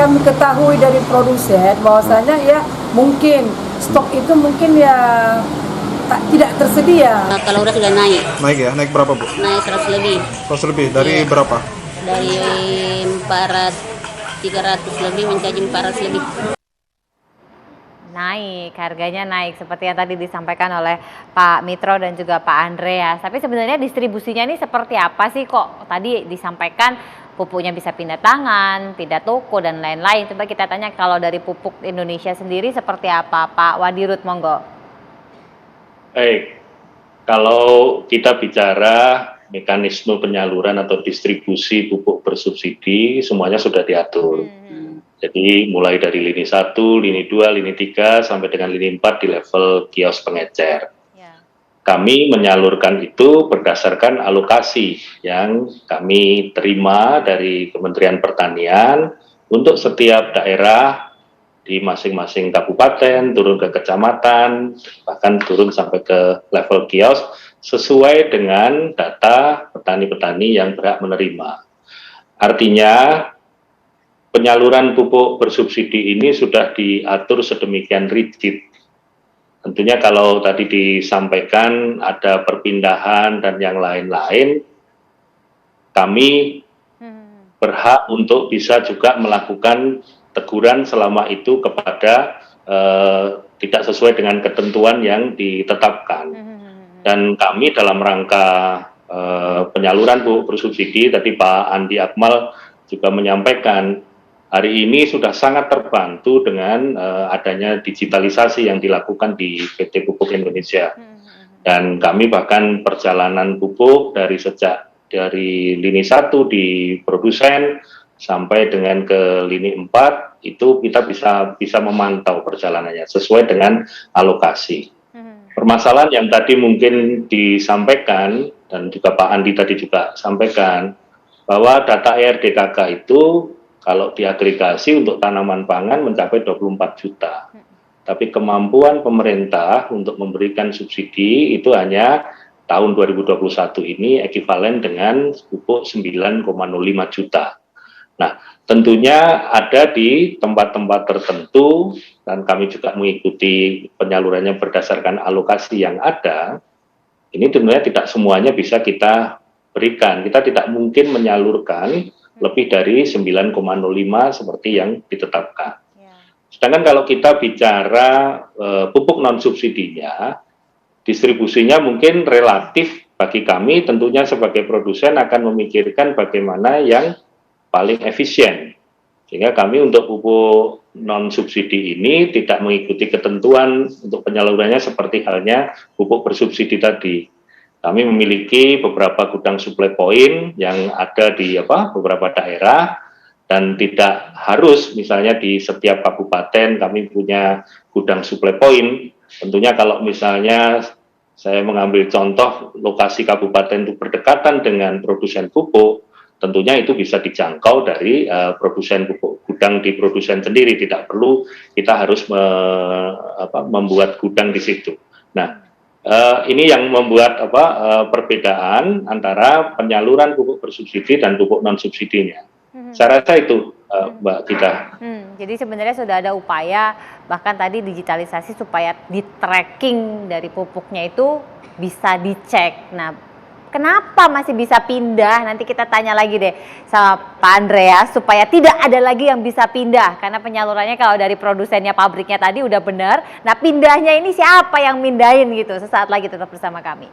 kami ketahui dari produsen bahwasanya ya mungkin stok itu mungkin ya tidak tersedia. Kalau udah sudah naik. Naik ya? Naik berapa, Bu? Naik 100 lebih. 100 lebih. Dari berapa? Dari 300 lebih menjadi 400 lebih. Naik, harganya naik seperti yang tadi disampaikan oleh Pak Mitro dan juga Pak Andreas. Tapi sebenarnya distribusinya ini seperti apa sih, kok tadi disampaikan pupuknya bisa pindah tangan, pindah toko dan lain-lain. Coba kita tanya kalau dari Pupuk Indonesia sendiri seperti apa, Pak Wadirut, monggo. Baik, kalau kita bicara mekanisme penyaluran atau distribusi pupuk bersubsidi semuanya sudah diatur. Jadi mulai dari lini 1, lini 2, lini 3 sampai dengan lini 4 di level kios pengecer. Kami menyalurkan itu berdasarkan alokasi yang kami terima dari Kementerian Pertanian untuk setiap daerah di masing-masing kabupaten, turun ke kecamatan, bahkan turun sampai ke level kios sesuai dengan data petani-petani yang berhak menerima. Artinya penyaluran pupuk bersubsidi ini sudah diatur sedemikian rigid. Tentunya kalau tadi disampaikan ada perpindahan dan yang lain-lain, kami berhak untuk bisa juga melakukan teguran selama itu kepada tidak sesuai dengan ketentuan yang ditetapkan. Dan kami dalam rangka penyaluran pupuk bersubsidi, tadi Pak Andi Akmal juga menyampaikan, hari ini sudah sangat terbantu dengan adanya digitalisasi yang dilakukan di PT Pupuk Indonesia. Dan kami bahkan perjalanan pupuk dari lini 1 di produsen sampai dengan ke lini 4 itu kita bisa memantau perjalanannya sesuai dengan alokasi. Permasalahan yang tadi mungkin disampaikan dan juga Pak Andi tadi juga sampaikan bahwa data ERDKK itu kalau diagregasi untuk tanaman pangan mencapai 24 juta. Tapi kemampuan pemerintah untuk memberikan subsidi itu hanya tahun 2021 ini ekivalen dengan pupuk 9,05 juta. Nah, tentunya ada di tempat-tempat tertentu dan kami juga mengikuti penyalurannya berdasarkan alokasi yang ada. Ini tentunya tidak semuanya bisa kita berikan. Kita tidak mungkin menyalurkan lebih dari 9,05 seperti yang ditetapkan. Sedangkan kalau kita bicara pupuk non-subsidinya, distribusinya mungkin relatif bagi kami tentunya sebagai produsen akan memikirkan bagaimana yang paling efisien. Sehingga kami untuk pupuk non-subsidi ini tidak mengikuti ketentuan untuk penyalurannya seperti halnya pupuk bersubsidi tadi. Kami memiliki beberapa gudang supply point yang ada di beberapa daerah dan tidak harus misalnya di setiap kabupaten kami punya gudang supply point. Tentunya kalau misalnya saya mengambil contoh lokasi kabupaten itu berdekatan dengan produsen pupuk, tentunya itu bisa dijangkau dari produsen pupuk, gudang di produsen sendiri, tidak perlu kita harus membuat gudang di situ. Nah, ini yang membuat perbedaan antara penyaluran pupuk bersubsidi dan pupuk non subsidinya. Saya rasa itu Mbak Gita. Jadi sebenarnya sudah ada upaya bahkan tadi digitalisasi supaya di tracking dari pupuknya itu bisa dicek. Nah, kenapa masih bisa pindah? Nanti kita tanya lagi deh sama Pak Andreas supaya tidak ada lagi yang bisa pindah. Karena penyalurannya kalau dari produsennya pabriknya tadi udah benar. Nah, pindahnya ini siapa yang mindahin gitu? Sesaat lagi tetap bersama kami.